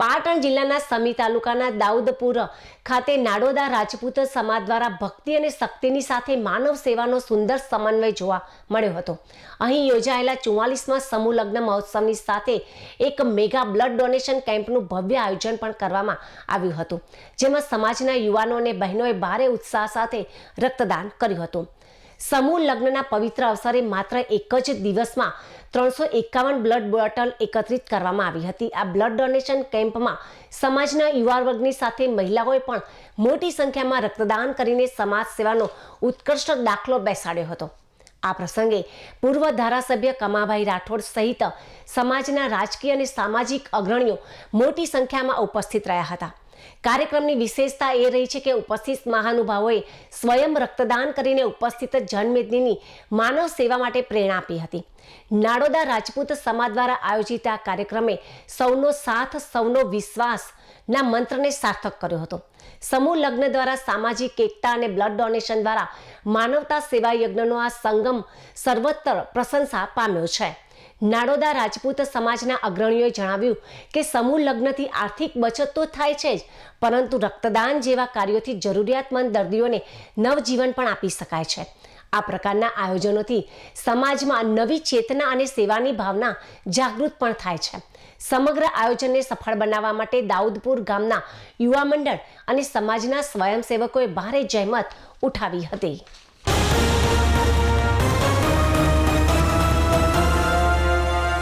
પાટણ જિલ્લાના સમી તાલુકાના દાઉદપુર ખાતે નાડોદા રાજપૂત સમાજ દ્વારા ભક્તિ અને શક્તિની સાથે માનવ સેવાનો સુંદર સમન્વય જોવા મળ્યો હતો। અહીં યોજાયેલા 44મા સમૂહ લગ્ન મહોત્સવની સાથે એક મેગા બ્લડ ડોનેશન કેમ્પનું ભવ્ય આયોજન પણ કરવામાં આવ્યું હતું, જેમાં સમાજના યુવાનો અને બહેનોએ ભારે ઉત્સાહ સાથે રક્તદાન કર્યું હતું। સમૂહ લગ્નના પવિત્ર અવસરે માત્ર એક જ દિવસમાં 351 બ્લડ બોટલ એકત્રિત કરવામાં આવી હતી। આ બ્લડ ડોનેશન કેમ્પમાં સમાજના યુવા વર્ગની સાથે મહિલાઓએ પણ મોટી સંખ્યામાં રક્તદાન કરીને સમાજ સેવાનો ઉત્કૃષ્ટ દાખલો બેસાડ્યો હતો। આ પ્રસંગે પૂર્વ ધારાસભ્ય કમાભાઈ રાઠોડ સહિત સમાજના રાજકીય અને સામાજિક અગ્રણીઓ મોટી સંખ્યામાં ઉપસ્થિત રહ્યા હતા। કાર્યક્રમની વિશેષતા એ રહી છે કે ઉપસ્થિત મહાનુભાવોએ સ્વયં રક્તદાન કરીને ઉપસ્થિત જનમેદનીની માનવ સેવા માટે પ્રેરણા આપી હતી। નાડોદા રાજપૂત સમાજ દ્વારા આયોજિત આ કાર્યક્રમે સૌનો સાથ સૌનો વિશ્વાસના મંત્રને સાર્થક કર્યો હતો। સમૂહ લગ્ન દ્વારા સામાજિક એકતા અને બ્લડ ડોનેશન દ્વારા માનવતા સેવા યજ્ઞનો આ સંગમ સર્વત્ર પ્રશંસા પામ્યો છે। નાડોદા રાજપૂત સમાજના અગ્રણીઓએ જણાવ્યું કે સમૂહ લગ્નથી આર્થિક બચત તો થાય છે જ, પરંતુ રક્તદાન જેવા કાર્યોથી જરૂરિયાતમંદ દર્દીઓને નવજીવન પણ આપી શકાય છે। આ પ્રકારના આયોજનોથી સમાજમાં નવી ચેતના અને સેવાની ભાવના જાગૃત પણ થાય છે। સમગ્ર આયોજનને સફળ બનાવવા માટે દાઉદપુર ગામના યુવા મંડળ અને સમાજના સ્વયંસેવકોએ ભારે જહેમત ઉઠાવી હતી।